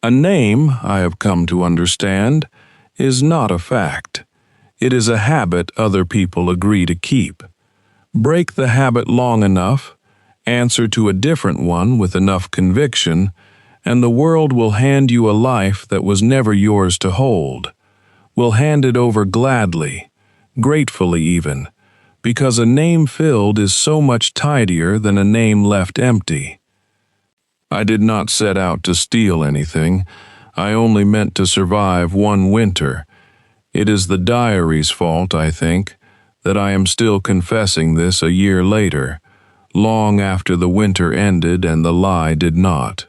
A name, I have come to understand, is not a fact. It is a habit other people agree to keep. Break the habit long enough, answer to a different one with enough conviction, and the world will hand you a life that was never yours to hold. Will hand it over gladly, gratefully even, because a name filled is so much tidier than a name left empty. I did not set out to steal anything. I only meant to survive one winter. It is the diary's fault, I think, that I am still confessing this a year later, long after the winter ended and the lie did not.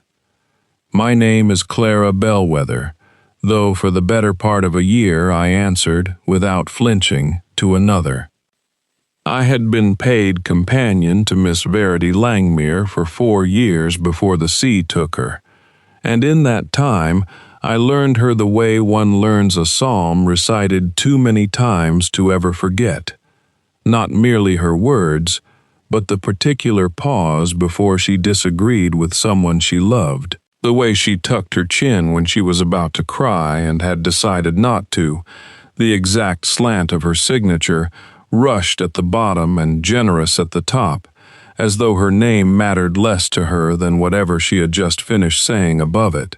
My name is Clara Bellweather, though for the better part of a year I answered, without flinching, to another. I had been paid companion to Miss Verity Langmere for 4 years before the sea took her, and in that time I learned her the way one learns a psalm recited too many times to ever forget. Not merely her words, but the particular pause before she disagreed with someone she loved, the way she tucked her chin when she was about to cry and had decided not to, the exact slant of her signature, rushed at the bottom and generous at the top, as though her name mattered less to her than whatever she had just finished saying above it.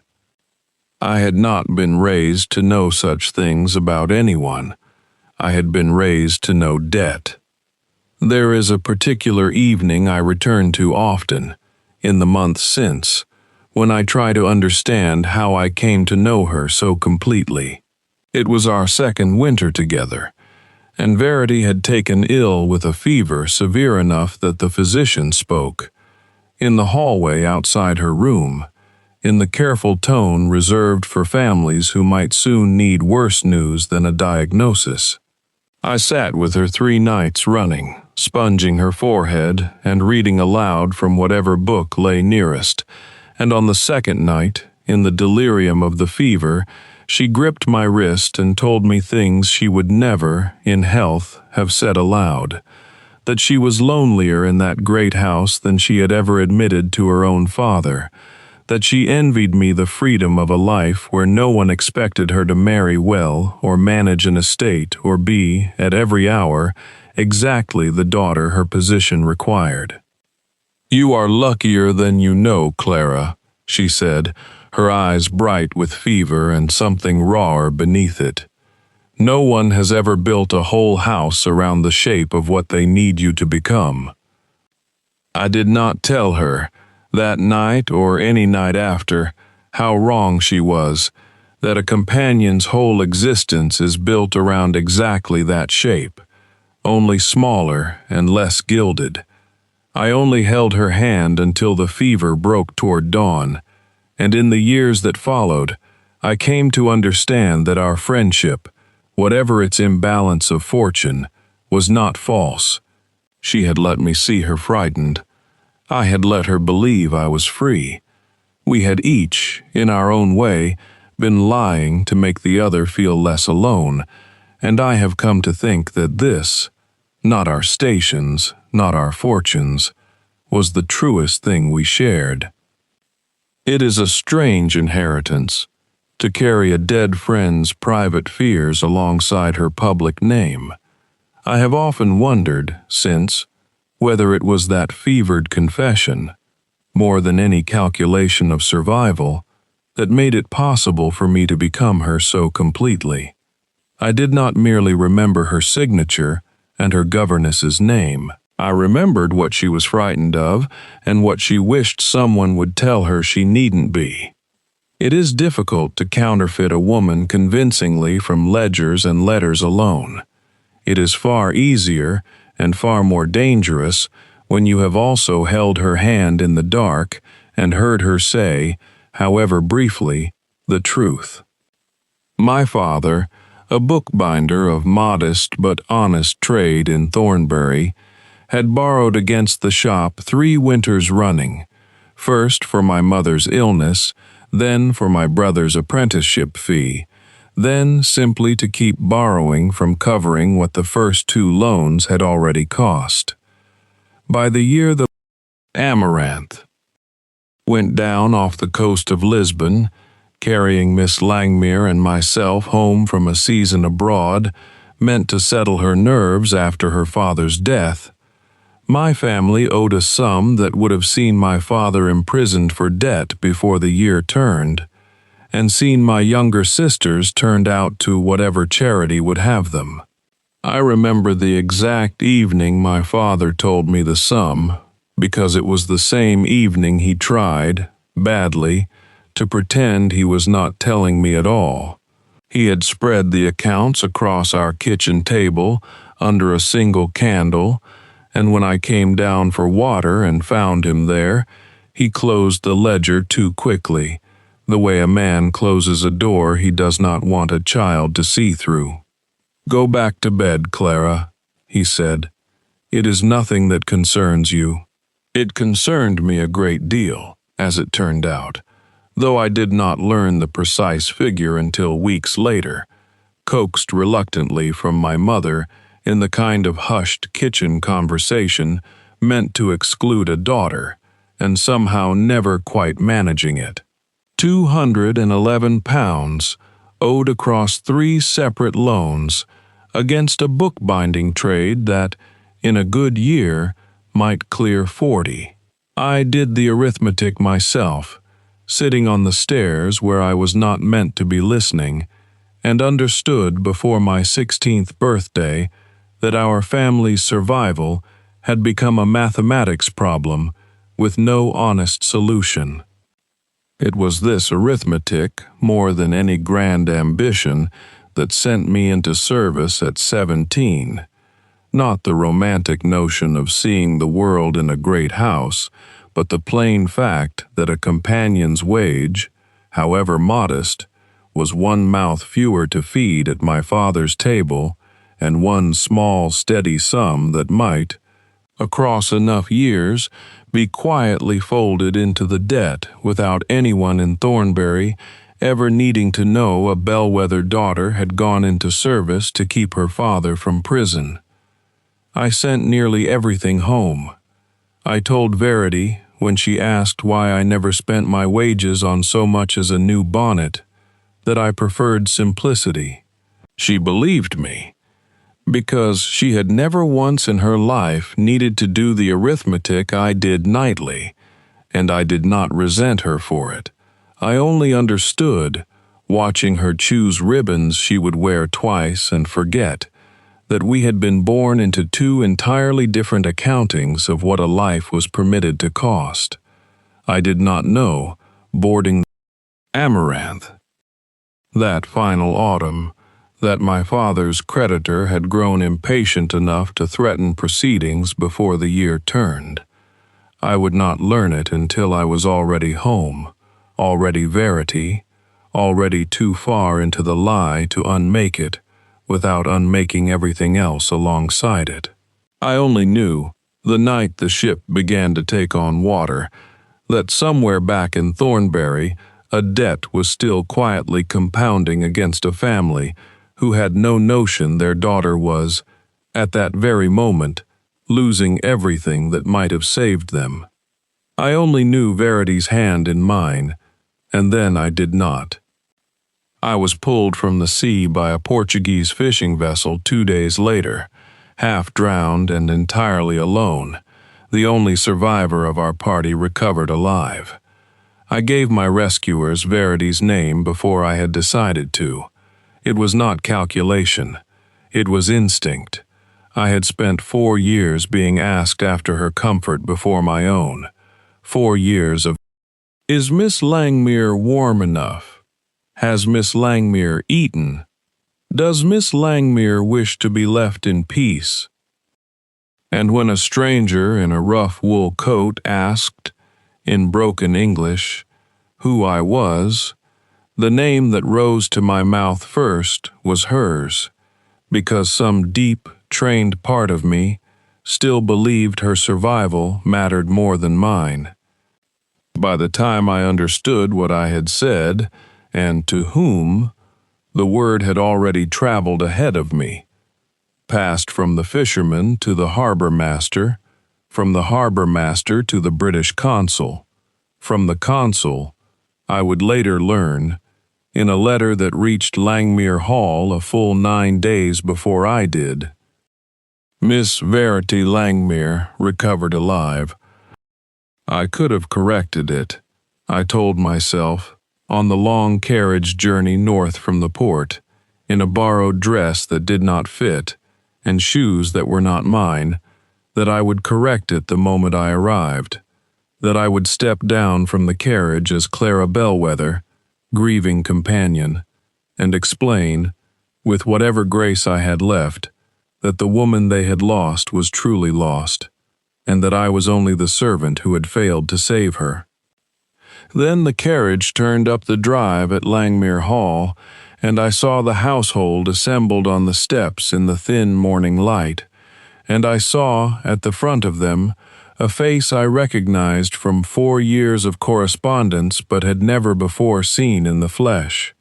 I had not been raised to know such things about anyone. I had been raised to know debt. There is a particular evening I return to often, in the months since, when I try to understand how I came to know her so completely. It was our second winter together, and Verity had taken ill with a fever severe enough that the physician spoke, in the hallway outside her room, in the careful tone reserved for families who might soon need worse news than a diagnosis. I sat with her 3 nights running, sponging her forehead and reading aloud from whatever book lay nearest, and on the second night, in the delirium of the fever, she gripped my wrist and told me things she would never, in health, have said aloud, that she was lonelier in that great house than she had ever admitted to her own father, that she envied me the freedom of a life where no one expected her to marry well or manage an estate or be, at every hour, exactly the daughter her position required. "You are luckier than you know, Clara," she said, her eyes bright with fever and something rawer beneath it. "No one has ever built a whole house around the shape of what they need you to become." I did not tell her, that night or any night after, how wrong she was, that a companion's whole existence is built around exactly that shape, only smaller and less gilded. I only held her hand until the fever broke toward dawn, and in the years that followed, I came to understand that our friendship, whatever its imbalance of fortune, was not false. She had let me see her frightened. I had let her believe I was free. We had each, in our own way, been lying to make the other feel less alone, and I have come to think that this, not our stations, not our fortunes, was the truest thing we shared. It is a strange inheritance, to carry a dead friend's private fears alongside her public name. I have often wondered, since, whether it was that fevered confession, more than any calculation of survival, that made it possible for me to become her so completely. I did not merely remember her signature and her governess's name. I remembered what she was frightened of and what she wished someone would tell her she needn't be. It is difficult to counterfeit a woman convincingly from ledgers and letters alone. It is far easier and far more dangerous when you have also held her hand in the dark and heard her say, however briefly, the truth. My father, a bookbinder of modest but honest trade in Thornbury, had borrowed against the shop 3 winters running, first for my mother's illness, then for my brother's apprenticeship fee, then simply to keep borrowing from covering what the first 2 loans had already cost. By the year the Amaranth went down off the coast of Lisbon, Carrying Miss Langmuir and myself home from a season abroad, meant to settle her nerves after her father's death. My family owed a sum that would have seen my father imprisoned for debt before the year turned, and seen my younger sisters turned out to whatever charity would have them. I remember the exact evening my father told me the sum, because it was the same evening he tried, badly, to pretend he was not telling me at all. He had spread the accounts across our kitchen table under a single candle, and when I came down for water and found him there, he closed the ledger too quickly, the way a man closes a door he does not want a child to see through. "Go back to bed, Clara," he said. "It is nothing that concerns you." It concerned me a great deal, as it turned out, though I did not learn the precise figure until weeks later, coaxed reluctantly from my mother in the kind of hushed kitchen conversation meant to exclude a daughter, and somehow never quite managing it. £211 owed across 3 separate loans against a bookbinding trade that, in a good year, might clear 40. I did the arithmetic myself, sitting on the stairs where I was not meant to be listening, and understood before my 16th birthday that our family's survival had become a mathematics problem with no honest solution. It was this arithmetic, more than any grand ambition, that sent me into service at 17. Not the romantic notion of seeing the world in a great house, but the plain fact that a companion's wage, however modest, was 1 mouth fewer to feed at my father's table, and 1 small, steady sum that might, across enough years, be quietly folded into the debt without anyone in Thornbury ever needing to know a Bellweather daughter had gone into service to keep her father from prison. I sent nearly everything home. I told Verity, when she asked why I never spent my wages on so much as a new bonnet, that I preferred simplicity. She believed me, because she had never once in her life needed to do the arithmetic I did nightly, and I did not resent her for it. I only understood, watching her choose ribbons she would wear twice and forget, that we had been born into 2 entirely different accountings of what a life was permitted to cost. I did not know, boarding Amaranth, that final autumn, that my father's creditor had grown impatient enough to threaten proceedings before the year turned. I would not learn it until I was already home, already Verity, already too far into the lie to unmake it, without unmaking everything else alongside it. I only knew, the night the ship began to take on water, that somewhere back in Thornbury a debt was still quietly compounding against a family who had no notion their daughter was, at that very moment, losing everything that might have saved them. I only knew Verity's hand in mine, and then I did not. I was pulled from the sea by a Portuguese fishing vessel 2 days later, half drowned and entirely alone, the only survivor of our party recovered alive. I gave my rescuers Verity's name before I had decided to. It was not calculation. It was instinct. I had spent 4 years being asked after her comfort before my own. 4 years of, "Is Miss Langmuir warm enough? Has Miss Langmuir eaten? Does Miss Langmuir wish to be left in peace?" And when a stranger in a rough wool coat asked, in broken English, who I was, the name that rose to my mouth first was hers, because some deep, trained part of me still believed her survival mattered more than mine. By the time I understood what I had said, and to whom, the word had already traveled ahead of me, passed from the fisherman to the harbor master, from the harbor master to the British consul, from the consul, I would later learn, in a letter that reached Langmere Hall a full 9 days before I did. Miss Verity Langmere recovered alive. I could have corrected it, I told myself, on the long carriage journey north from the port, in a borrowed dress that did not fit, and shoes that were not mine, that I would correct it the moment I arrived, that I would step down from the carriage as Clara Bellweather, grieving companion, and explain, with whatever grace I had left, that the woman they had lost was truly lost, and that I was only the servant who had failed to save her. Then the carriage turned up the drive at Langmere Hall, and I saw the household assembled on the steps in the thin morning light, and I saw, at the front of them, a face I recognized from 4 years of correspondence but had never before seen in the flesh.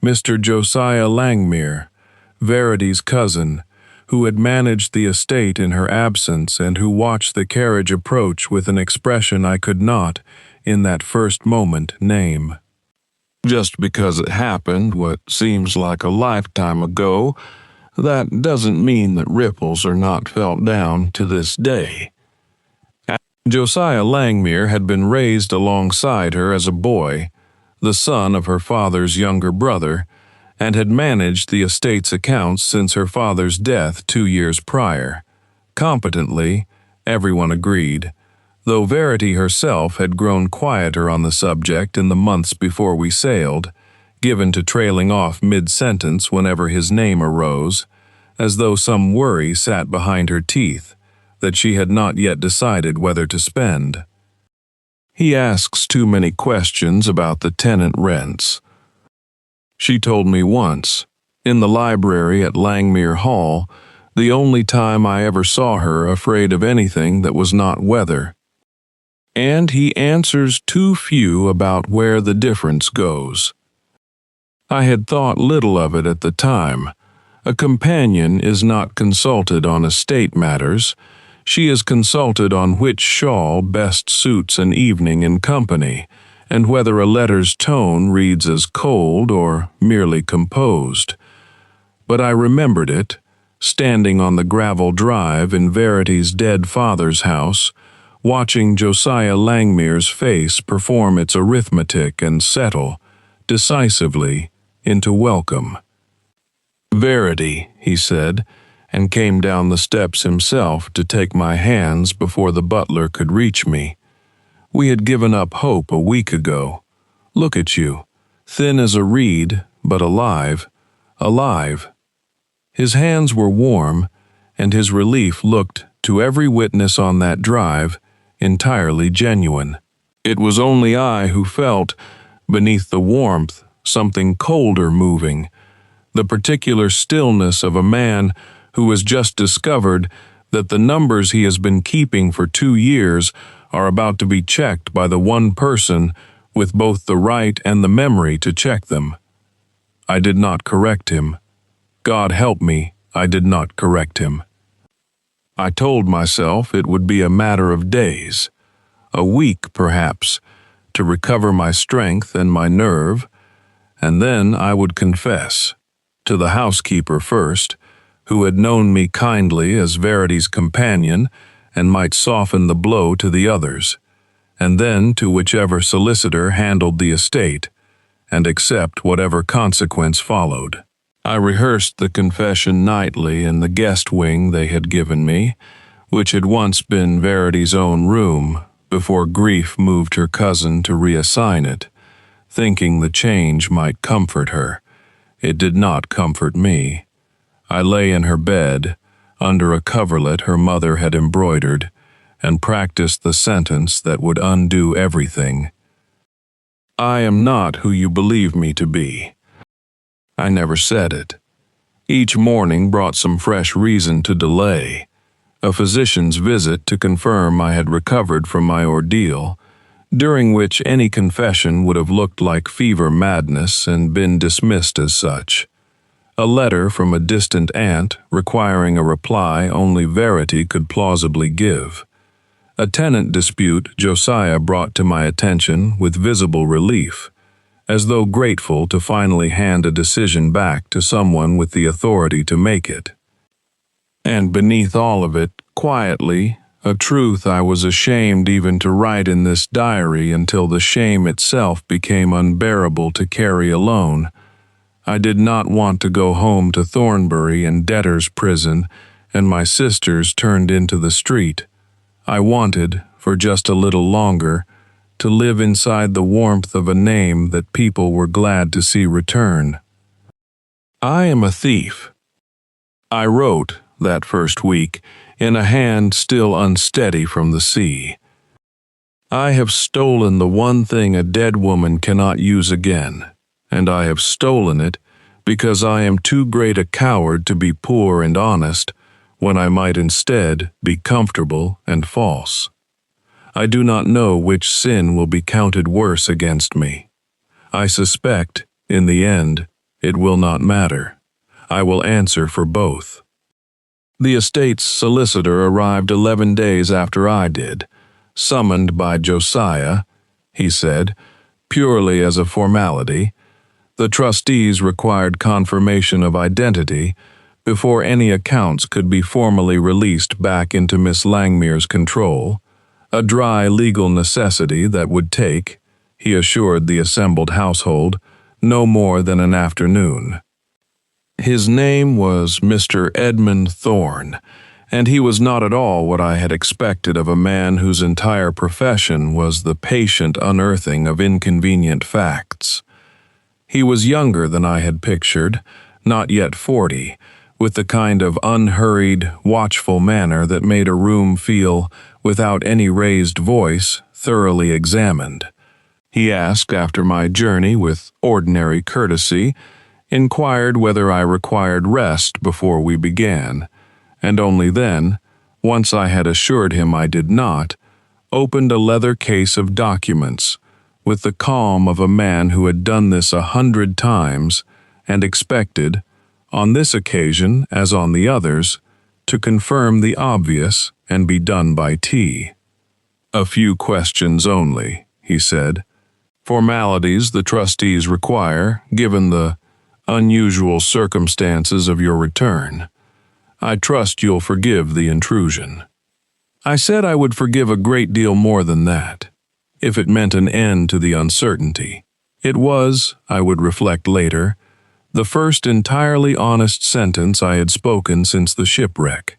Mr. Josiah Langmere, Verity's cousin, who had managed the estate in her absence and who watched the carriage approach with an expression I could not, in that first moment, name. Just because it happened what seems like a lifetime ago, that doesn't mean that ripples are not felt down to this day. Josiah Langmere had been raised alongside her as a boy, the son of her father's younger brother, and had managed the estate's accounts since her father's death 2 years prior. Competently, everyone agreed, though Verity herself had grown quieter on the subject in the months before we sailed, given to trailing off mid-sentence whenever his name arose, as though some worry sat behind her teeth, that she had not yet decided whether to spend. He asks too many questions about the tenant rents. She told me once, in the library at Langmere Hall, the only time I ever saw her afraid of anything that was not weather. And he answers too few about where the difference goes. I had thought little of it at the time. A companion is not consulted on estate matters. She is consulted on which shawl best suits an evening in company, and whether a letter's tone reads as cold or merely composed. But I remembered it, standing on the gravel drive in Verity's dead father's house, watching Josiah Langmere's face perform its arithmetic and settle, decisively, into welcome. "Verity," he said, and came down the steps himself to take my hands before the butler could reach me. We had given up hope a week ago. Look at you, thin as a reed, but alive, alive. His hands were warm, and his relief looked, to every witness on that drive, entirely genuine. It was only I who felt, beneath the warmth, something colder moving, the particular stillness of a man who has just discovered that the numbers he has been keeping for 2 years are about to be checked by the one person with both the right and the memory to check them. I did not correct him. God help me, I did not correct him. I told myself it would be a matter of days, a week perhaps, to recover my strength and my nerve, and then I would confess, to the housekeeper first, who had known me kindly as Verity's companion and might soften the blow to the others, and then to whichever solicitor handled the estate, and accept whatever consequence followed. I rehearsed the confession nightly in the guest wing they had given me, which had once been Verity's own room, before grief moved her cousin to reassign it, thinking the change might comfort her. It did not comfort me. I lay in her bed, under a coverlet her mother had embroidered, and practiced the sentence that would undo everything. I am not who you believe me to be. I never said it. Each morning brought some fresh reason to delay. A physician's visit to confirm I had recovered from my ordeal, during which any confession would have looked like fever madness and been dismissed as such. A letter from a distant aunt requiring a reply only Verity could plausibly give. A tenant dispute Josiah brought to my attention with visible relief, as though grateful to finally hand a decision back to someone with the authority to make it. And beneath all of it, quietly, a truth I was ashamed even to write in this diary until the shame itself became unbearable to carry alone. I did not want to go home to Thornbury and debtor's prison, and my sisters turned into the street. I wanted, for just a little longer, to live inside the warmth of a name that people were glad to see return. I am a thief. I wrote, that first week, in a hand still unsteady from the sea. I have stolen the one thing a dead woman cannot use again, and I have stolen it because I am too great a coward to be poor and honest when I might instead be comfortable and false. I do not know which sin will be counted worse against me. I suspect, in the end, it will not matter. I will answer for both. The estate's solicitor arrived 11 days after I did, summoned by Josiah, he said, purely as a formality. The trustees required confirmation of identity before any accounts could be formally released back into Miss Langmuir's control, a dry legal necessity that would take, he assured the assembled household, no more than an afternoon. His name was Mr. Edmund Thorne, and he was not at all what I had expected of a man whose entire profession was the patient unearthing of inconvenient facts. He was younger than I had pictured, not yet 40, with the kind of unhurried, watchful manner that made a room feel, without any raised voice, thoroughly examined. He asked after my journey with ordinary courtesy, inquired whether I required rest before we began, and only then, once I had assured him I did not, opened a leather case of documents, with the calm of a man who had done this 100 times and expected, on this occasion as on the others, to confirm the obvious and be done by tea. "A few questions only," he said. "Formalities the trustees require, given the unusual circumstances of your return. I trust you'll forgive the intrusion." I said I would forgive a great deal more than that, if it meant an end to the uncertainty. It was, I would reflect later, the first entirely honest sentence I had spoken since the shipwreck,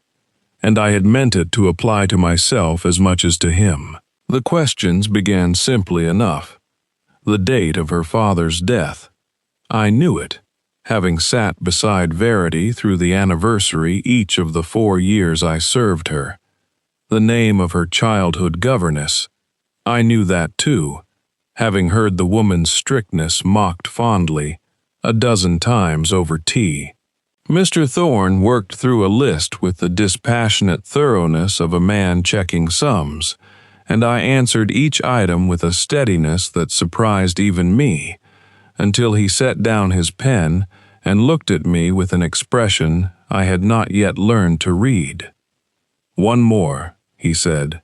and I had meant it to apply to myself as much as to him. The questions began simply enough. The date of her father's death. I knew it, having sat beside Verity through the anniversary each of the 4 years I served her. The name of her childhood governess. I knew that too, having heard the woman's strictness mocked fondly, a dozen times over tea. Mr. Thorne worked through a list with the dispassionate thoroughness of a man checking sums, and I answered each item with a steadiness that surprised even me, until he set down his pen and looked at me with an expression I had not yet learned to read. "One more," he said.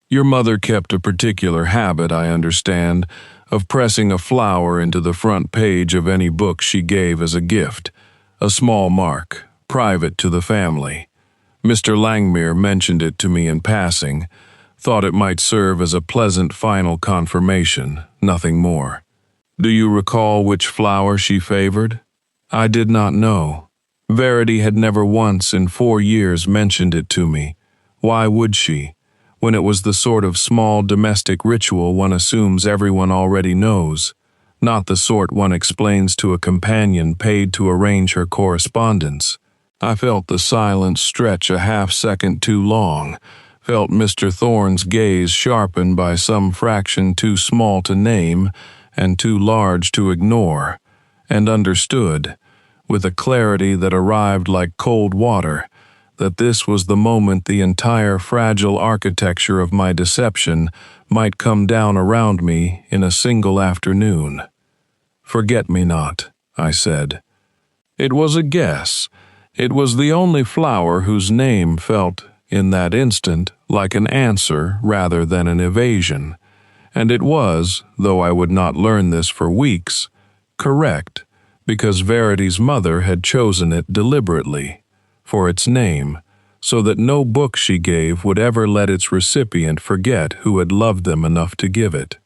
"Your mother kept a particular habit, I understand, of pressing a flower into the front page of any book she gave as a gift, a small mark, private to the family. Mr. Langmuir mentioned it to me in passing, thought it might serve as a pleasant final confirmation, nothing more. Do you recall which flower she favored?" I did not know. Verity had never once in 4 years mentioned it to me. Why would she, when it was the sort of small domestic ritual one assumes everyone already knows, not the sort one explains to a companion paid to arrange her correspondence? I felt the silence stretch a half-second too long, felt Mr. Thorne's gaze sharpened by some fraction too small to name and too large to ignore, and understood, with a clarity that arrived like cold water, that this was the moment the entire fragile architecture of my deception might come down around me in a single afternoon. "Forget-me-not," I said. It was a guess. It was the only flower whose name felt, in that instant, like an answer rather than an evasion, And it was, though I would not learn this for weeks, correct, because Verity's mother had chosen it deliberately, for its name, so that no book she gave would ever let its recipient forget who had loved them enough to give it.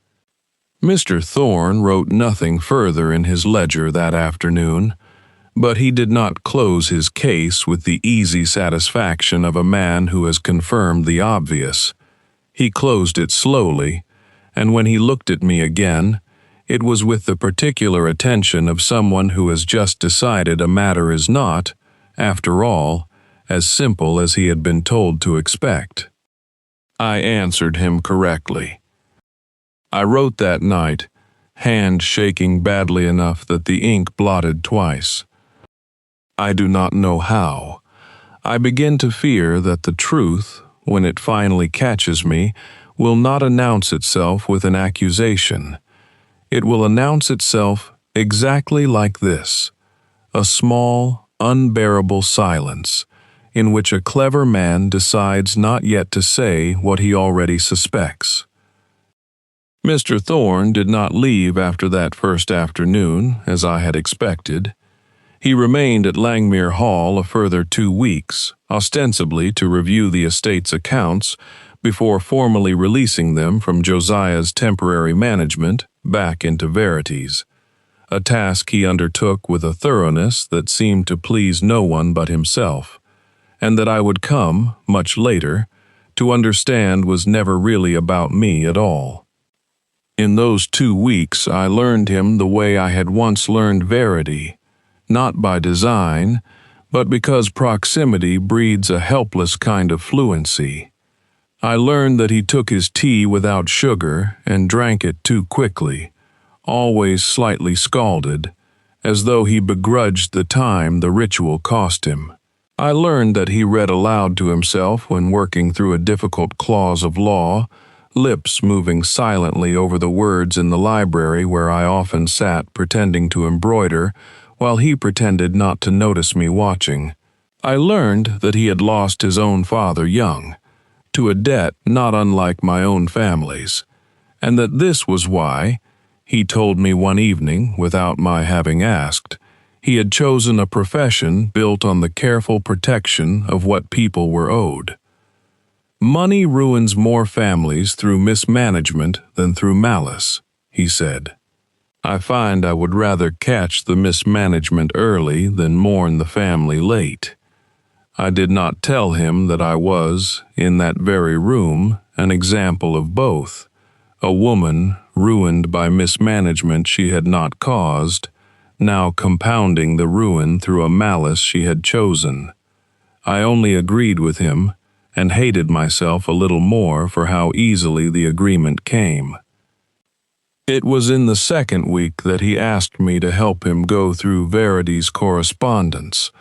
Mr. Thorne wrote nothing further in his ledger that afternoon, but he did not close his case with the easy satisfaction of a man who has confirmed the obvious. He closed it slowly, and when he looked at me again, it was with the particular attention of someone who has just decided a matter is not, after all, as simple as he had been told to expect. I answered him correctly. I wrote that night, hand shaking badly enough that the ink blotted twice. I do not know how. I begin to fear that the truth, when it finally catches me, will not announce itself with an accusation. It will announce itself exactly like this: a small, unbearable silence, in which a clever man decides not yet to say what he already suspects. Mr. Thorne did not leave after that first afternoon, as I had expected. He remained at Langmere Hall a further 2 weeks, ostensibly to review the estate's accounts, before formally releasing them from Josiah's temporary management back into Verity's, a task he undertook with a thoroughness that seemed to please no one but himself, and that I would come, much later, to understand was never really about me at all. In those 2 weeks I learned him the way I had once learned Verity, not by design, but because proximity breeds a helpless kind of fluency. I learned that he took his tea without sugar and drank it too quickly, always slightly scalded, as though he begrudged the time the ritual cost him. I learned that he read aloud to himself when working through a difficult clause of law, lips moving silently over the words in the library where I often sat pretending to embroider, while he pretended not to notice me watching. I learned that he had lost his own father young, to a debt not unlike my own family's, and that this was why, he told me one evening without my having asked, he had chosen a profession built on the careful protection of what people were owed. Money ruins more families through mismanagement than through malice, he said. I find I would rather catch the mismanagement early than mourn the family late. I did not tell him that I was, in that very room, an example of both, a woman ruined by mismanagement she had not caused, now compounding the ruin through a malice she had chosen. I only agreed with him, and hated myself a little more for how easily the agreement came. It was in the second week that he asked me to help him go through Verity's correspondence,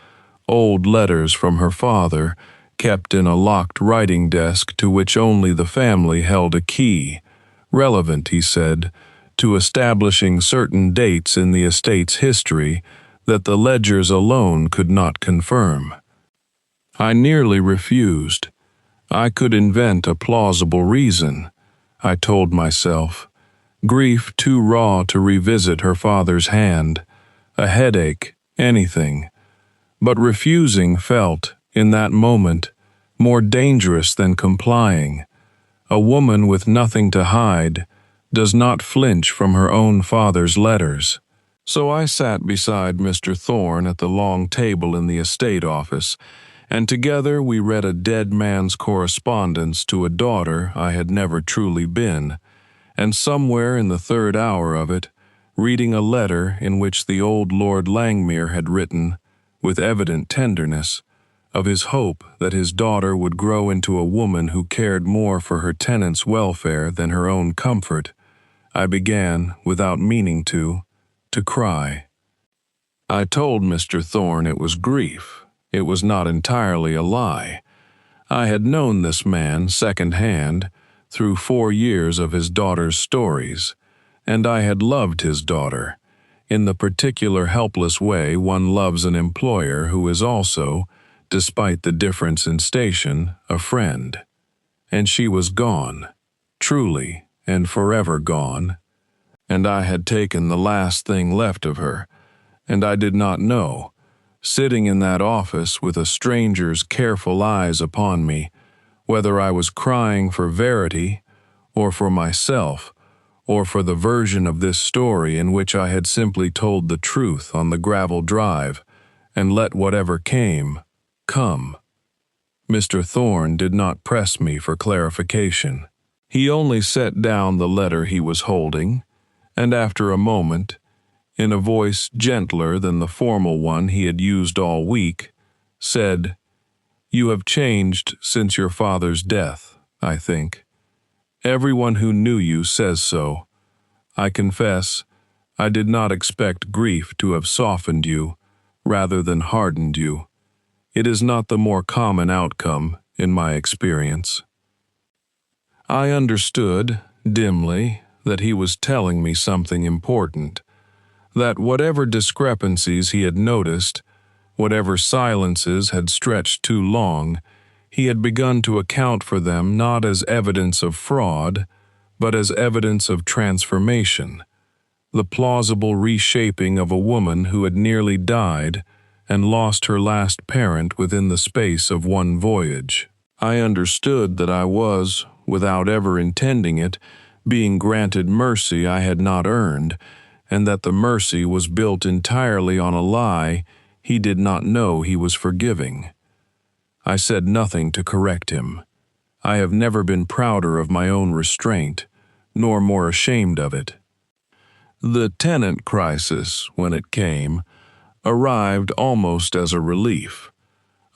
old letters from her father, kept in a locked writing desk to which only the family held a key, relevant, he said, to establishing certain dates in the estate's history that the ledgers alone could not confirm. I nearly refused. I could invent a plausible reason, I told myself. Grief too raw to revisit her father's hand, a headache, anything. But refusing felt, in that moment, more dangerous than complying. A woman with nothing to hide does not flinch from her own father's letters. So I sat beside Mr. Thorne at the long table in the estate office, and together we read a dead man's correspondence to a daughter I had never truly been, and somewhere in the third hour of it, reading a letter in which the old Lord Langmere had written, with evident tenderness, of his hope that his daughter would grow into a woman who cared more for her tenants' welfare than her own comfort, I began, without meaning to cry. I told Mr. Thorne it was grief. It was not entirely a lie. I had known this man second-hand through 4 years of his daughter's stories, and I had loved his daughter, in the particular helpless way one loves an employer who is also, despite the difference in station, a friend. And she was gone, truly, and forever gone, and I had taken the last thing left of her, and I did not know, sitting in that office with a stranger's careful eyes upon me, whether I was crying for verity, or for myself, or for the version of this story in which I had simply told the truth on the gravel drive, and let whatever came, come. Mr. Thorne did not press me for clarification. He only set down the letter he was holding, and after a moment, in a voice gentler than the formal one he had used all week, said, "You have changed since your father's death, I think. Everyone who knew you says so. I confess, I did not expect grief to have softened you, rather than hardened you. It is not the more common outcome, in my experience." I understood, dimly, that he was telling me something important, that whatever discrepancies he had noticed, whatever silences had stretched too long, he had begun to account for them not as evidence of fraud, but as evidence of transformation, the plausible reshaping of a woman who had nearly died and lost her last parent within the space of one voyage. I understood that I was, without ever intending it, being granted mercy I had not earned, and that the mercy was built entirely on a lie he did not know he was forgiving. I said nothing to correct him. I have never been prouder of my own restraint, nor more ashamed of it. The tenant crisis, when it came, arrived almost as a relief,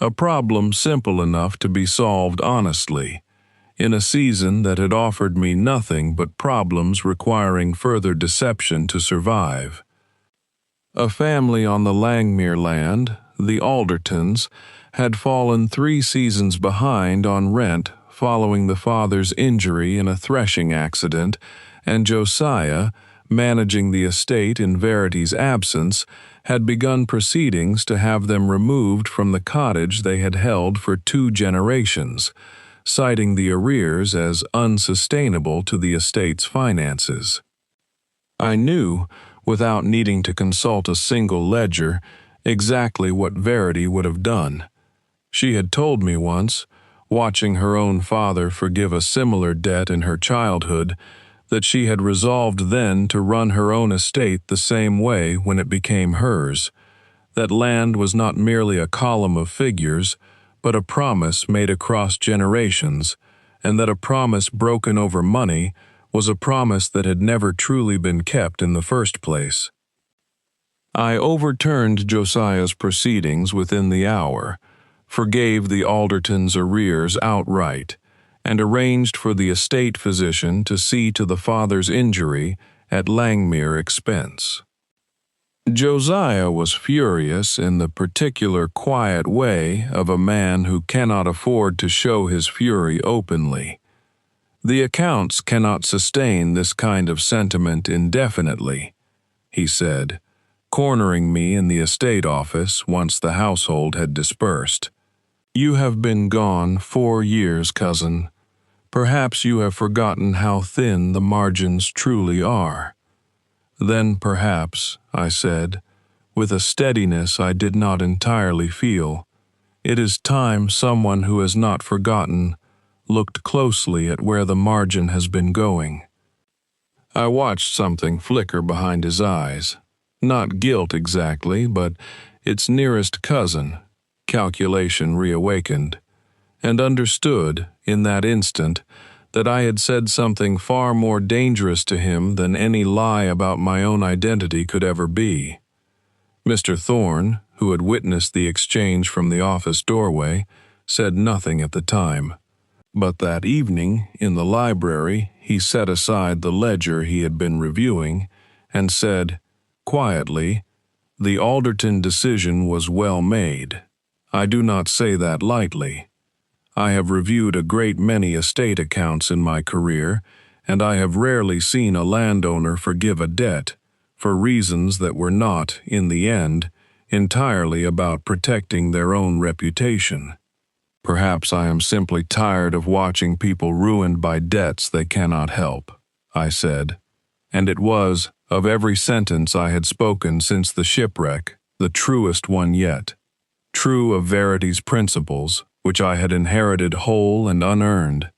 a problem simple enough to be solved honestly, in a season that had offered me nothing but problems requiring further deception to survive. A family on the Langmere land, the Aldertons, had fallen 3 seasons behind on rent following the father's injury in a threshing accident, and Josiah, managing the estate in Verity's absence, had begun proceedings to have them removed from the cottage they had held for 2 generations, citing the arrears as unsustainable to the estate's finances. I knew, without needing to consult a single ledger, exactly what Verity would have done. She had told me once, watching her own father forgive a similar debt in her childhood, that she had resolved then to run her own estate the same way when it became hers, that land was not merely a column of figures, but a promise made across generations, and that a promise broken over money was a promise that had never truly been kept in the first place. I overturned Josiah's proceedings within the hour, forgave the Aldertons' arrears outright, and arranged for the estate physician to see to the father's injury at Langmere expense. Josiah was furious in the particular quiet way of a man who cannot afford to show his fury openly. "The accounts cannot sustain this kind of sentiment indefinitely," he said, cornering me in the estate office once the household had dispersed. "You have been gone 4 years, cousin. Perhaps you have forgotten how thin the margins truly are." "Then perhaps," I said, with a steadiness I did not entirely feel, "it is time someone who has not forgotten looked closely at where the margin has been going." I watched something flicker behind his eyes, not guilt exactly, but its nearest cousin, calculation reawakened, and understood, in that instant, that I had said something far more dangerous to him than any lie about my own identity could ever be. Mr. Thorne, who had witnessed the exchange from the office doorway, said nothing at the time. But that evening, in the library, he set aside the ledger he had been reviewing and said, quietly, "The Alderton decision was well made. I do not say that lightly. I have reviewed a great many estate accounts in my career, and I have rarely seen a landowner forgive a debt, for reasons that were not, in the end, entirely about protecting their own reputation. Perhaps I am simply tired of watching people ruined by debts they cannot help." I said, and it was, of every sentence I had spoken since the shipwreck, the truest one yet. True of Verity's principles, which I had inherited whole and unearned,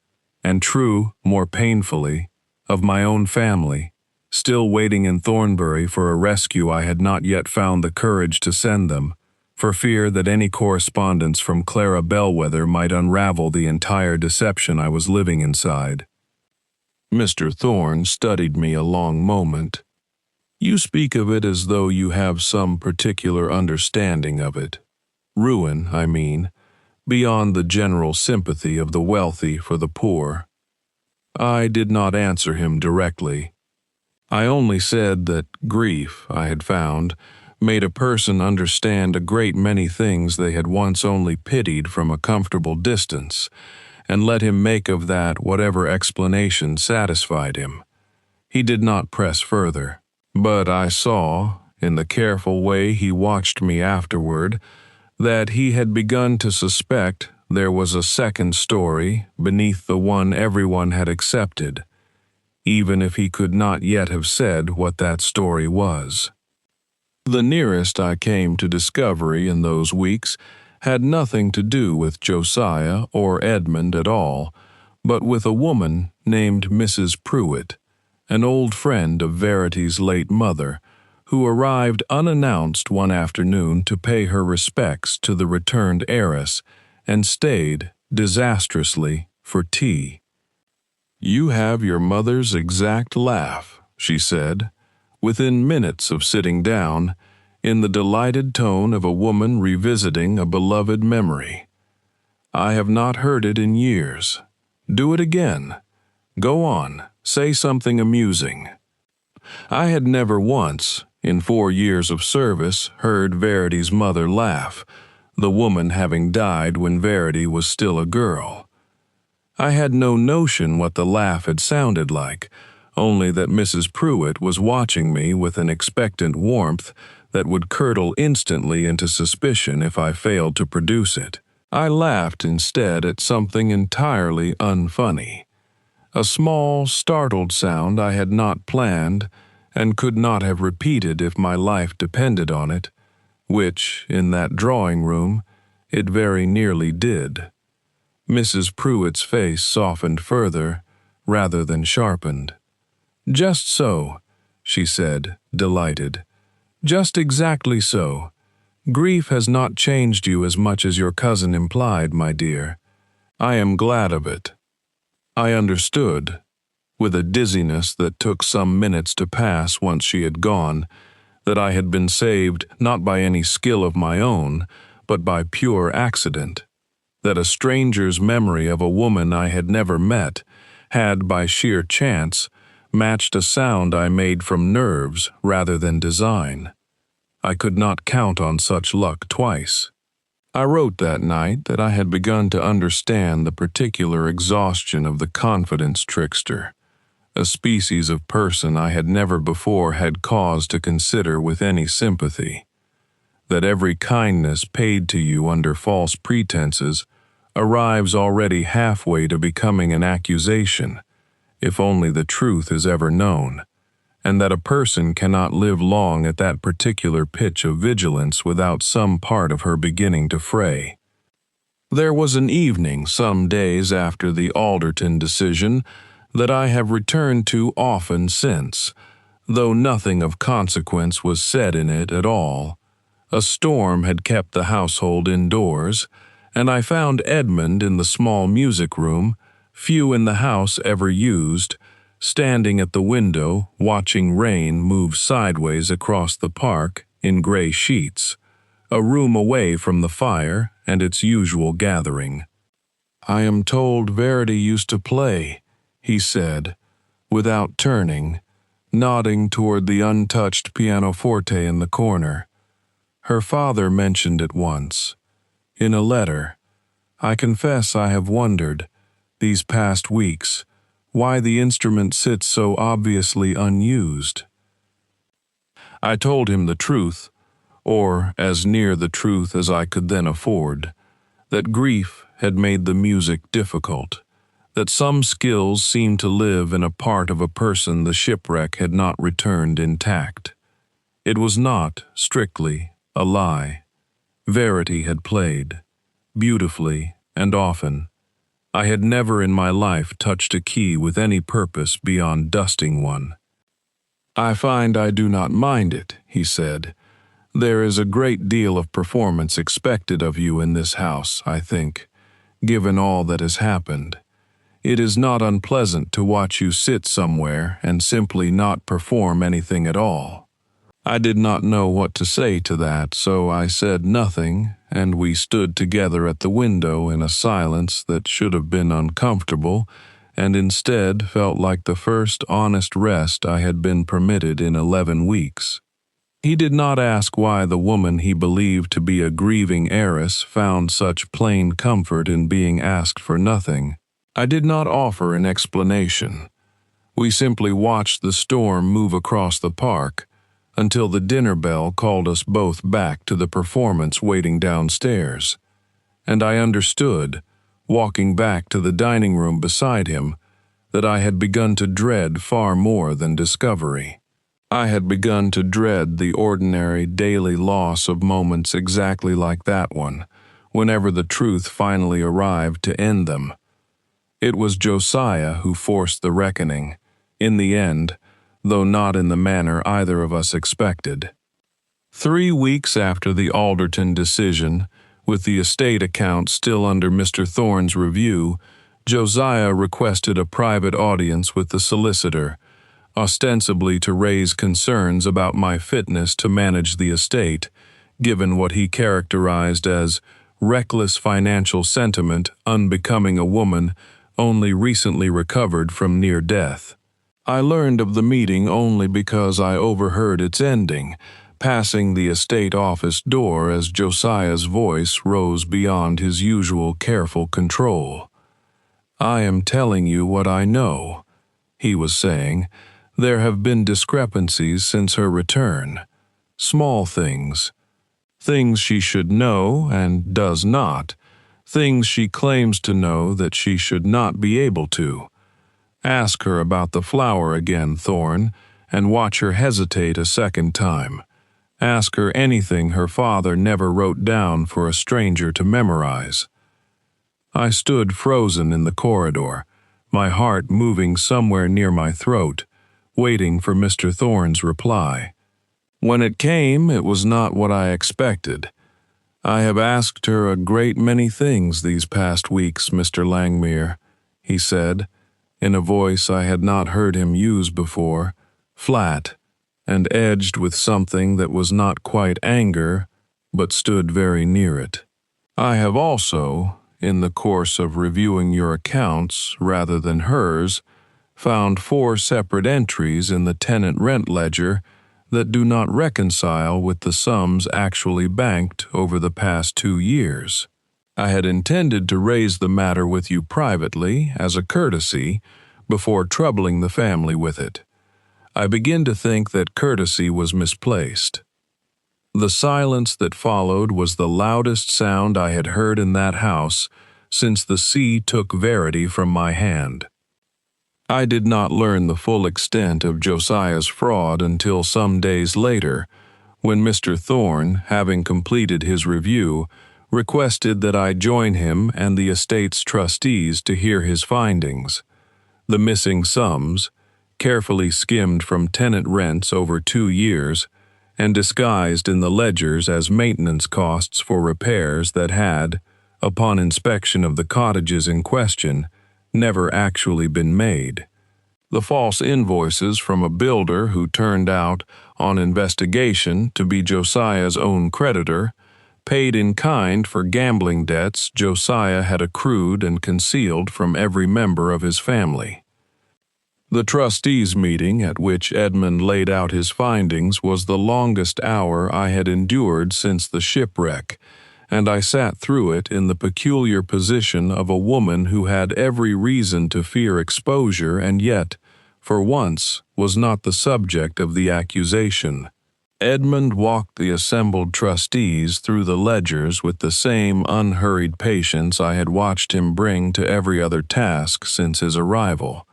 and true, more painfully, of my own family, still waiting in Thornbury for a rescue I had not yet found the courage to send them, for fear that any correspondence from Clara Bellweather might unravel the entire deception I was living inside. Mr. Thorne studied me a long moment. You speak of it as though you have some particular understanding of it. Ruin, I mean, beyond the general sympathy of the wealthy for the poor. I did not answer him directly. I only said that grief, I had found, made a person understand a great many things they had once only pitied from a comfortable distance, and let him make of that whatever explanation satisfied him. He did not press further, but I saw, in the careful way he watched me afterward, that he had begun to suspect there was a second story beneath the one everyone had accepted, even if he could not yet have said what that story was. The nearest I came to discovery in those weeks had nothing to do with Josiah or Edmund at all, but with a woman named Mrs. Pruitt, an old friend of Verity's late mother, who arrived unannounced one afternoon to pay her respects to the returned heiress, and stayed, disastrously, for tea. "You have your mother's exact laugh," she said, within minutes of sitting down, in the delighted tone of a woman revisiting a beloved memory. "I have not heard it in years. Do it again. Go on, say something amusing." I had never once, in 4 years of service, heard Verity's mother laugh, the woman having died when Verity was still a girl. I had no notion what the laugh had sounded like, only that Mrs. Pruitt was watching me with an expectant warmth that would curdle instantly into suspicion if I failed to produce it. I laughed instead at something entirely unfunny. A small, startled sound I had not planned and could not have repeated if my life depended on it, which, in that drawing-room, it very nearly did. Mrs. Pruitt's face softened further, rather than sharpened. "Just so," she said, delighted. "Just exactly so. Grief has not changed you as much as your cousin implied, my dear. I am glad of it." I understood, with a dizziness that took some minutes to pass once she had gone, that I had been saved not by any skill of my own, but by pure accident, that a stranger's memory of a woman I had never met had, by sheer chance, matched a sound I made from nerves rather than design. I could not count on such luck twice. I wrote that night that I had begun to understand the particular exhaustion of the confidence trickster, a species of person I had never before had cause to consider with any sympathy, that every kindness paid to you under false pretenses arrives already halfway to becoming an accusation, if only the truth is ever known, and that a person cannot live long at that particular pitch of vigilance without some part of her beginning to fray. There was an evening some days after the Alderton decision that I have returned to often since, though nothing of consequence was said in it at all. A storm had kept the household indoors, and I found Edmund in the small music room, few in the house ever used, standing at the window watching rain move sideways across the park in gray sheets, a room away from the fire and its usual gathering. "I am told Verity used to play," he said, without turning, nodding toward the untouched pianoforte in the corner. "Her father mentioned it once, in a letter. I confess I have wondered, these past weeks, why the instrument sits so obviously unused." I told him the truth, or as near the truth as I could then afford, that grief had made the music difficult, that some skills seemed to live in a part of a person the shipwreck had not returned intact. It was not, strictly, a lie. Verity had played, beautifully and often. I had never in my life touched a key with any purpose beyond dusting one. "I find I do not mind it," he said. "There is a great deal of performance expected of you in this house, I think, given all that has happened. It is not unpleasant to watch you sit somewhere and simply not perform anything at all." I did not know what to say to that, so I said nothing, and we stood together at the window in a silence that should have been uncomfortable, and instead felt like the first honest rest I had been permitted in 11 weeks. He did not ask why the woman he believed to be a grieving heiress found such plain comfort in being asked for nothing. I did not offer an explanation. We simply watched the storm move across the park until the dinner bell called us both back to the performance waiting downstairs. And I understood, walking back to the dining room beside him, that I had begun to dread far more than discovery. I had begun to dread the ordinary daily loss of moments exactly like that one, whenever the truth finally arrived to end them. It was Josiah who forced the reckoning, in the end, though not in the manner either of us expected. 3 weeks after the Alderton decision, with the estate account still under Mr. Thorne's review, Josiah requested a private audience with the solicitor, ostensibly to raise concerns about my fitness to manage the estate, given what he characterized as reckless financial sentiment unbecoming a woman only recently recovered from near death. I learned of the meeting only because I overheard its ending, passing the estate office door as Josiah's voice rose beyond his usual careful control. "I am telling you what I know," he was saying. "There have been discrepancies since her return. Small things. Things she should know and does not. Things she claims to know that she should not be able to. Ask her about the flower again, Thorne, and watch her hesitate a second time. Ask her anything her father never wrote down for a stranger to memorize." I stood frozen in the corridor, my heart moving somewhere near my throat, waiting for Mr. Thorne's reply. When it came, it was not what I expected. "I have asked her a great many things these past weeks, Mr. Langmuir," he said, in a voice I had not heard him use before, flat, and edged with something that was not quite anger, but stood very near it. "I have also, in the course of reviewing your accounts rather than hers, found 4 separate entries in the tenant rent ledger that do not reconcile with the sums actually banked over the past 2 years. I had intended to raise the matter with you privately, as a courtesy, before troubling the family with it. I begin to think that courtesy was misplaced." The silence that followed was the loudest sound I had heard in that house since the sea took Verity from my hand. I did not learn the full extent of Josiah's fraud until some days later, when Mr. Thorne, having completed his review, requested that I join him and the estate's trustees to hear his findings. The missing sums, carefully skimmed from tenant rents over 2 years, and disguised in the ledgers as maintenance costs for repairs that had, upon inspection of the cottages in question, never actually been made. The false invoices from a builder who turned out, on investigation, to be Josiah's own creditor, paid in kind for gambling debts Josiah had accrued and concealed from every member of his family. The trustees' meeting at which Edmund laid out his findings was the longest hour I had endured since the shipwreck, and I sat through it in the peculiar position of a woman who had every reason to fear exposure and yet, for once, was not the subject of the accusation. Edmund walked the assembled trustees through the ledgers with the same unhurried patience I had watched him bring to every other task since his arrival.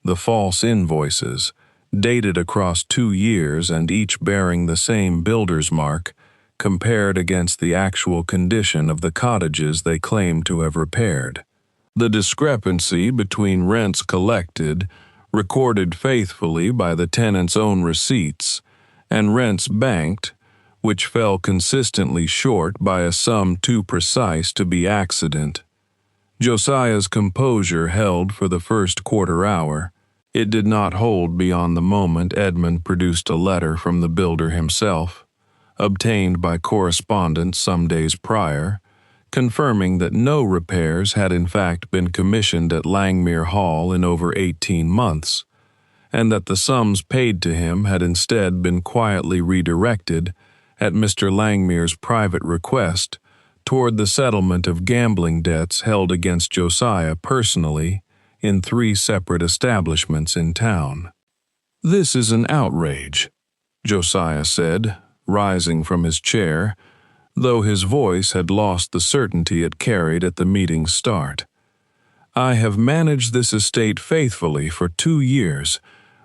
The false invoices, dated across 2 years and each bearing the same builder's mark, compared against the actual condition of the cottages they claimed to have repaired. The discrepancy between rents collected, recorded faithfully by the tenants' own receipts, and rents banked, which fell consistently short by a sum too precise to be accident. Josiah's composure held for the first quarter hour. It did not hold beyond the moment Edmund produced a letter from the builder himself, obtained by correspondence some days prior, confirming that no repairs had in fact been commissioned at Langmere Hall in over 18 months, and that the sums paid to him had instead been quietly redirected, at Mr. Langmere's private request, toward the settlement of gambling debts held against Josiah personally in 3 separate establishments in town. "This is an outrage," Josiah said, rising from his chair, though his voice had lost the certainty it carried at the meeting's start. "I have managed this estate faithfully for 2 years,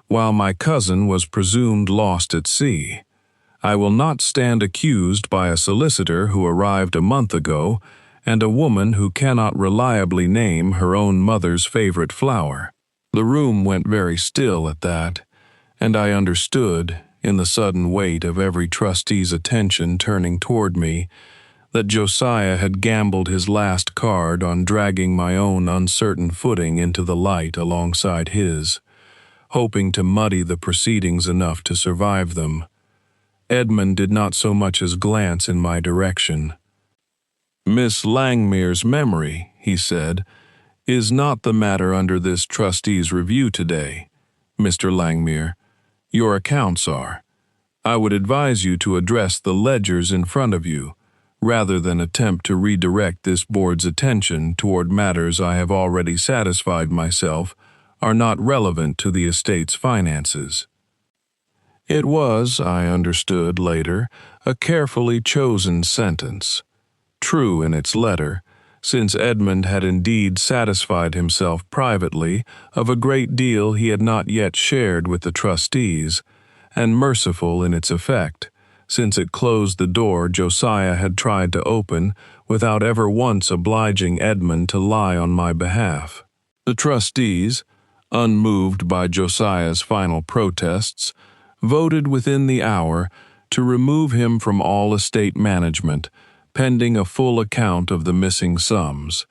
while my cousin was presumed lost at sea. I will not stand accused by a solicitor who arrived a month ago and a woman who cannot reliably name her own mother's favorite flower." The room went very still at that, and I understood, in the sudden weight of every trustee's attention turning toward me, that Josiah had gambled his last card on dragging my own uncertain footing into the light alongside his, hoping to muddy the proceedings enough to survive them. Edmund did not so much as glance in my direction. "Miss Langmere's memory," he said, "is not the matter under this trustee's review today, Mr. Langmere. Your accounts are. I would advise you to address the ledgers in front of you, rather than attempt to redirect this board's attention toward matters I have already satisfied myself are not relevant to the estate's finances." It was, I understood later, a carefully chosen sentence, true in its letter, since Edmund had indeed satisfied himself privately of a great deal he had not yet shared with the trustees, and merciful in its effect, since it closed the door Josiah had tried to open without ever once obliging Edmund to lie on my behalf. The trustees, unmoved by Josiah's final protests, voted within the hour to remove him from all estate management, pending a full account of the missing sums,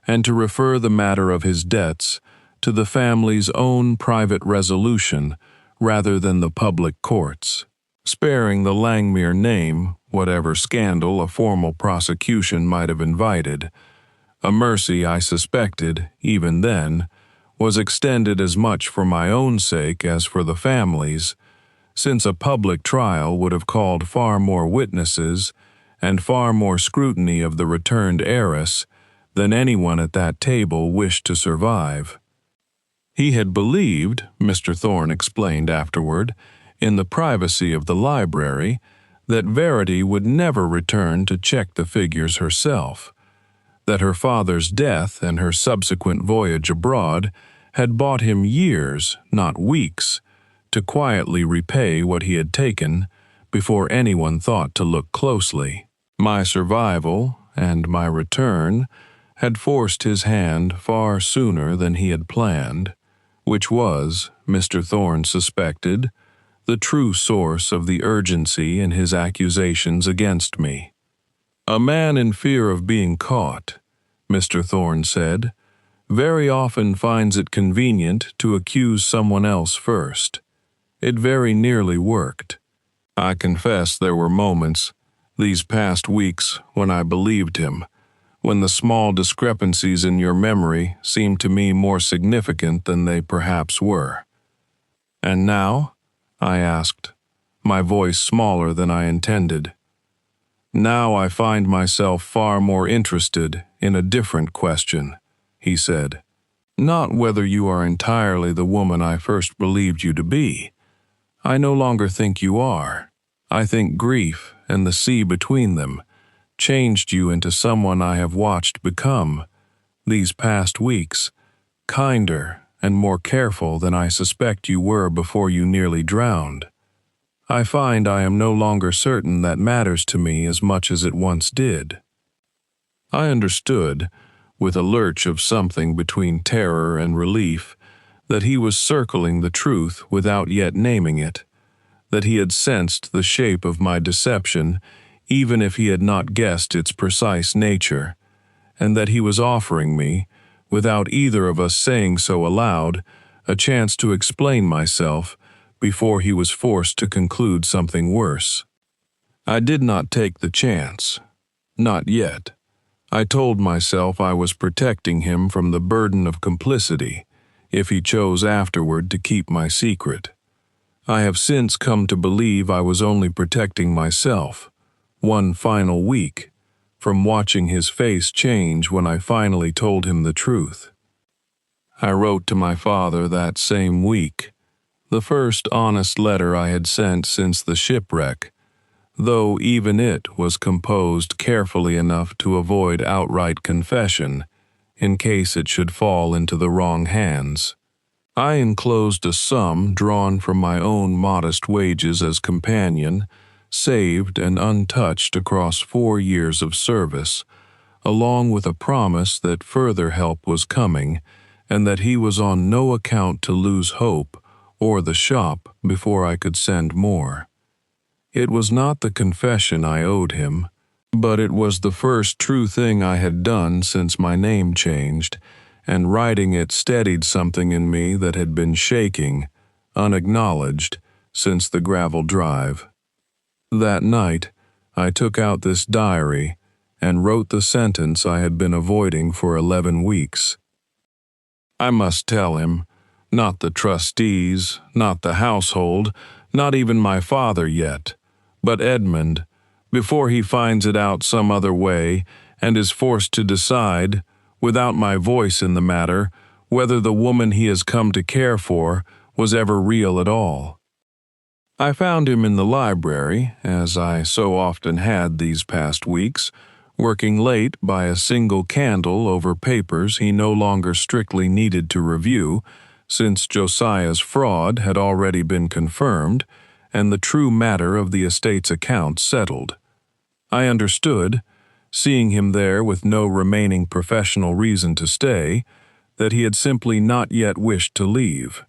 and to refer the matter of his debts to the family's own private resolution rather than the public courts, sparing the Langmere name whatever scandal a formal prosecution might have invited. A mercy I suspected, even then, was extended as much for my own sake as for the family's, since a public trial would have called far more witnesses and far more scrutiny of the returned heiress than anyone at that table wished to survive. He had believed, Mr. Thorne explained afterward, in the privacy of the library, that Verity would never return to check the figures herself, that her father's death and her subsequent voyage abroad had bought him years, not weeks, to quietly repay what he had taken before anyone thought to look closely. My survival and my return had forced his hand far sooner than he had planned, which was, Mr. Thorne suspected, the true source of the urgency in his accusations against me. "A man in fear of being caught," Mr. Thorne said, "very often finds it convenient to accuse someone else first. It very nearly worked. I confess there were moments, these past weeks, when I believed him, when the small discrepancies in your memory seemed to me more significant than they perhaps were." "And now?" I asked, my voice smaller than I intended. "Now I find myself far more interested in a different question," he said. "Not whether you are entirely the woman I first believed you to be. I no longer think you are. I think grief and the sea between them changed you into someone I have watched become, these past weeks, kinder and more careful than I suspect you were before you nearly drowned. I find I am no longer certain that matters to me as much as it once did." I understood, with a lurch of something between terror and relief, that he was circling the truth without yet naming it, that he had sensed the shape of my deception even if he had not guessed its precise nature, and that he was offering me, without either of us saying so aloud, a chance to explain myself before he was forced to conclude something worse. I did not take the chance. Not yet. I told myself I was protecting him from the burden of complicity, if he chose afterward to keep my secret. I have since come to believe I was only protecting myself, one final week, from watching his face change when I finally told him the truth. I wrote to my father that same week, the first honest letter I had sent since the shipwreck, though even it was composed carefully enough to avoid outright confession, in case it should fall into the wrong hands. I enclosed a sum drawn from my own modest wages as companion, saved and untouched across 4 years of service, along with a promise that further help was coming, and that he was on no account to lose hope or the shop before I could send more. It was not the confession I owed him, but it was the first true thing I had done since my name changed, and writing it steadied something in me that had been shaking, unacknowledged, since the gravel drive. That night, I took out this diary and wrote the sentence I had been avoiding for 11 weeks. I must tell him, not the trustees, not the household, not even my father yet, but Edmund, before he finds it out some other way and is forced to decide, without my voice in the matter, whether the woman he has come to care for was ever real at all. I found him in the library, as I so often had these past weeks, working late by a single candle over papers he no longer strictly needed to review, since Josiah's fraud had already been confirmed and the true matter of the estate's accounts settled. I understood, seeing him there with no remaining professional reason to stay, that he had simply not yet wished to leave.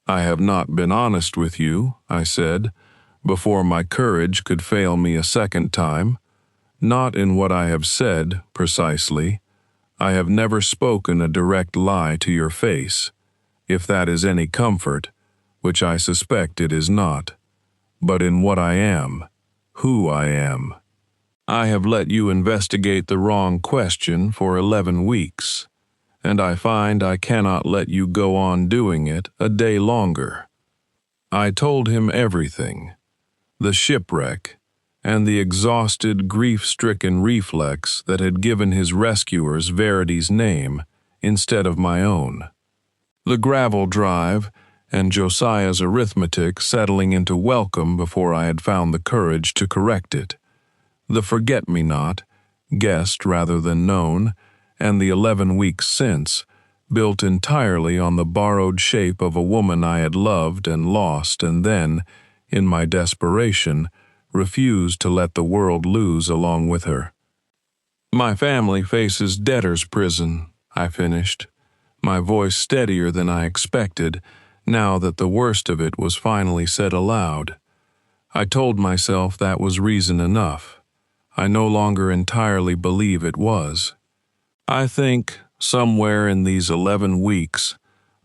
"I have not been honest with you," I said, before my courage could fail me a second time. "Not in what I have said, precisely. I have never spoken a direct lie to your face, if that is any comfort, which I suspect it is not, but in what I am, who I am. I have let you investigate the wrong question for 11 weeks, and I find I cannot let you go on doing it a day longer." I told him everything, the shipwreck, and the exhausted, grief-stricken reflex that had given his rescuers Verity's name instead of my own, the gravel drive, and Josiah's arithmetic settling into welcome before I had found the courage to correct it, the forget-me-not, guessed rather than known, and the 11 weeks since, built entirely on the borrowed shape of a woman I had loved and lost and then, in my desperation, refused to let the world lose along with her. "My family faces debtor's prison," I finished, my voice steadier than I expected, now that the worst of it was finally said aloud. I told myself that was reason enough. I no longer entirely believe it was. I think, somewhere in these 11 weeks,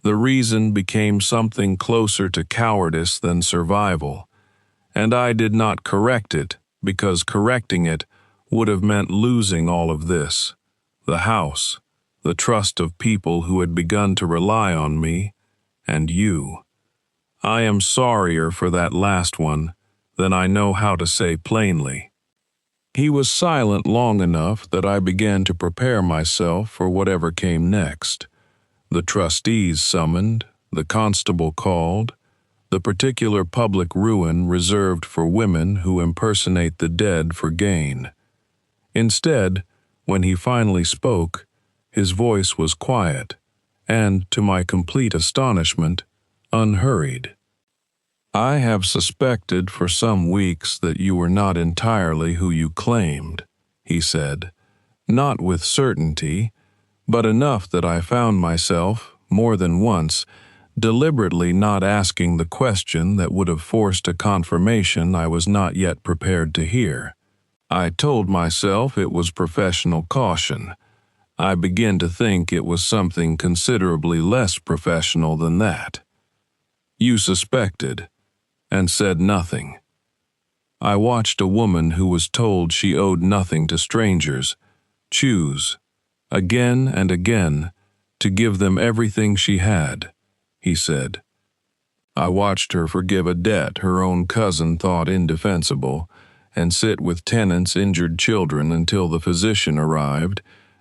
the reason became something closer to cowardice than survival, and I did not correct it because correcting it would have meant losing all of this, the house, the trust of people who had begun to rely on me, and you. I am sorrier for that last one than I know how to say plainly. He was silent long enough that I began to prepare myself for whatever came next. The trustees summoned, the constable called, the particular public ruin reserved for women who impersonate the dead for gain. Instead, when he finally spoke, his voice was quiet and, to my complete astonishment, unhurried. "I have suspected for some weeks that you were not entirely who you claimed," he said, "not with certainty, but enough that I found myself, more than once, deliberately not asking the question that would have forced a confirmation I was not yet prepared to hear. I told myself it was professional caution. I begin to think it was something considerably less professional than that. You suspected, and said nothing. I watched a woman who was told she owed nothing to strangers choose, again and again, to give them everything she had," he said. "I watched her forgive a debt her own cousin thought indefensible, and sit with tenants' injured children until the physician arrived,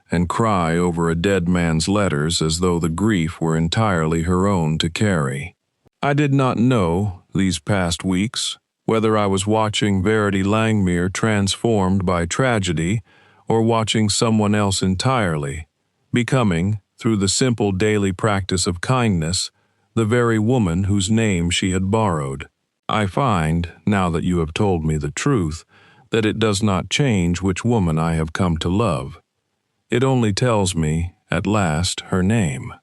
and cry over a dead man's letters as though the grief were entirely her own to carry. I did not know, these past weeks, whether I was watching Verity Langmuir transformed by tragedy or watching someone else entirely, becoming, through the simple daily practice of kindness, the very woman whose name she had borrowed. I find, now that you have told me the truth, that it does not change which woman I have come to love. It only tells me, at last, her name.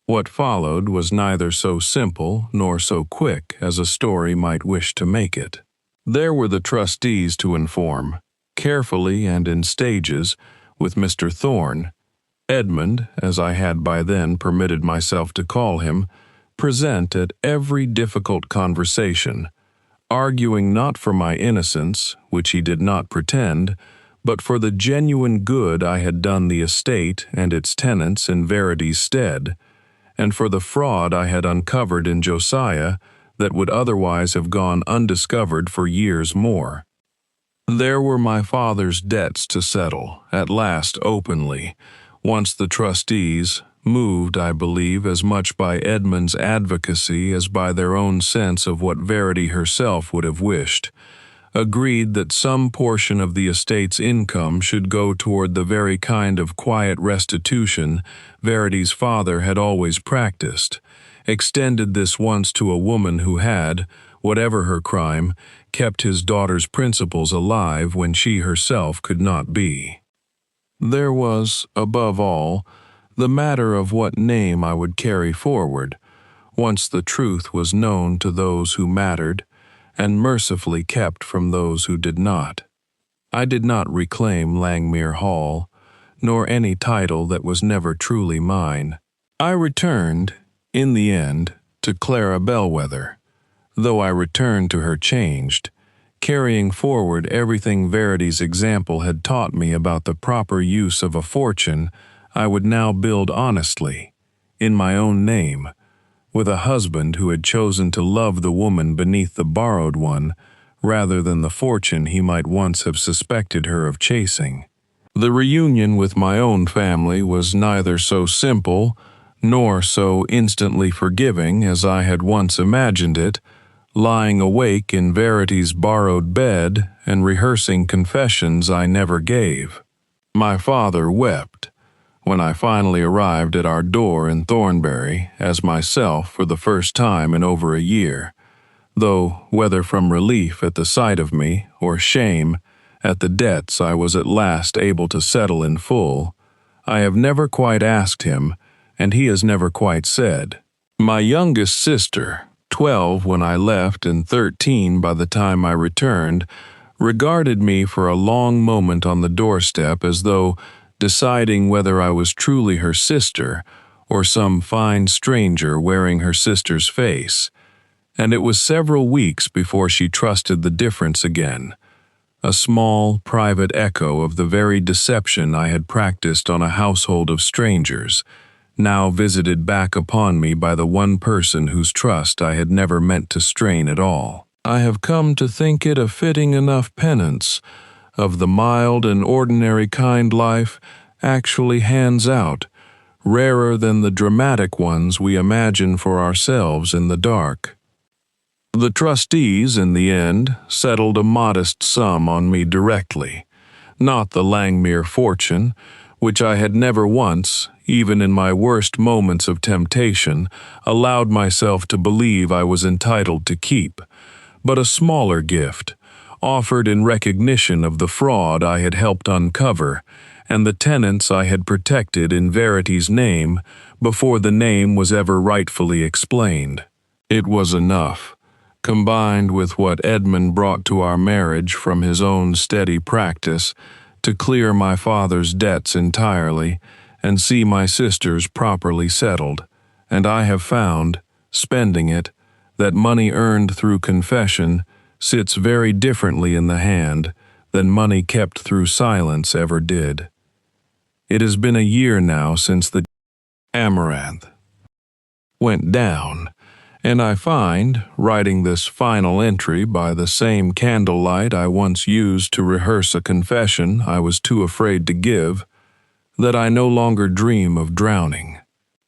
What followed was neither so simple nor so quick as a story might wish to make it. There were the trustees to inform, carefully and in stages, with Mr. Thorne, Edmund, as I had by then permitted myself to call him, present at every difficult conversation, arguing not for my innocence, which he did not pretend, but for the genuine good I had done the estate and its tenants in Verity's stead, and for the fraud I had uncovered in Josiah that would otherwise have gone undiscovered for years more. There were my father's debts to settle, at last openly, once the trustees, moved, I believe, as much by Edmund's advocacy as by their own sense of what Verity herself would have wished, agreed that some portion of the estate's income should go toward the very kind of quiet restitution Verity's father had always practiced, extended this once to a woman who had, whatever her crime, kept his daughter's principles alive when she herself could not be. There was, above all, the matter of what name I would carry forward, once the truth was known to those who mattered, and mercifully kept from those who did not. I did not reclaim Langmuir Hall, nor any title that was never truly mine. I returned, in the end, to Clara Bellweather, though I returned to her changed, carrying forward everything Verity's example had taught me about the proper use of a fortune I would now build honestly, in my own name, with a husband who had chosen to love the woman beneath the borrowed one, rather than the fortune he might once have suspected her of chasing. The reunion with my own family was neither so simple nor so instantly forgiving as I had once imagined it, lying awake in Verity's borrowed bed and rehearsing confessions I never gave. My father wept when I finally arrived at our door in Thornbury as myself for the first time in over a year, though whether from relief at the sight of me or shame at the debts I was at last able to settle in full, I have never quite asked him, and he has never quite said. My youngest sister, 12 when I left and 13 by the time I returned, regarded me for a long moment on the doorstep as though deciding whether I was truly her sister or some fine stranger wearing her sister's face, and it was several weeks before she trusted the difference again, a small, private echo of the very deception I had practiced on a household of strangers, now visited back upon me by the one person whose trust I had never meant to strain at all. I have come to think it a fitting enough penance of the mild and ordinary kind life actually hands out, rarer than the dramatic ones we imagine for ourselves in the dark. The trustees, in the end, settled a modest sum on me directly, not the Langmuir fortune, which I had never once, even in my worst moments of temptation, allowed myself to believe I was entitled to keep, but a smaller gift, offered in recognition of the fraud I had helped uncover and the tenants I had protected in Verity's name before the name was ever rightfully explained. It was enough, combined with what Edmund brought to our marriage from his own steady practice, to clear my father's debts entirely and see my sisters properly settled, and I have found, spending it, that money earned through confession sits very differently in the hand than money kept through silence ever did. It has been a year now since the Amaranth went down, and I find, writing this final entry by the same candlelight I once used to rehearse a confession I was too afraid to give, that I no longer dream of drowning.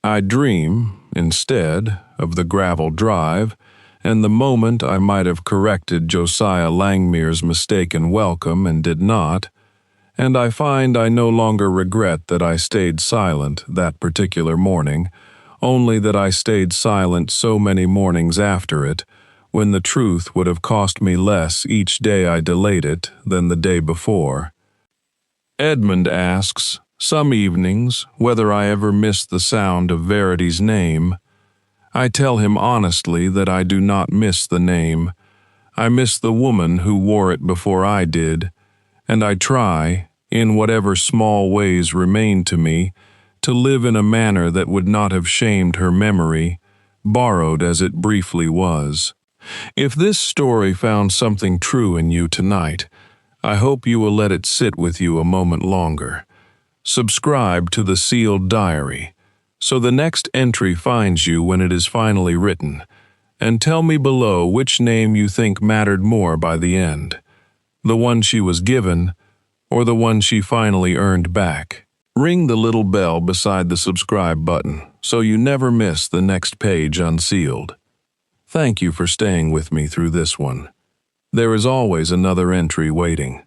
I dream, instead, of the gravel drive, and the moment I might have corrected Josiah Langmuir's mistaken welcome and did not, and I find I no longer regret that I stayed silent that particular morning, only that I stayed silent so many mornings after it, when the truth would have cost me less each day I delayed it than the day before. Edmund asks, some evenings, whether I ever miss the sound of Verity's name. I tell him honestly that I do not miss the name. I miss the woman who wore it before I did, and I try, in whatever small ways remain to me, to live in a manner that would not have shamed her memory, borrowed as it briefly was. If this story found something true in you tonight, I hope you will let it sit with you a moment longer. Subscribe to the Sealed Diary, so the next entry finds you when it is finally written, and tell me below which name you think mattered more by the end, the one she was given, or the one she finally earned back. Ring the little bell beside the subscribe button so you never miss the next page unsealed. Thank you for staying with me through this one. There is always another entry waiting.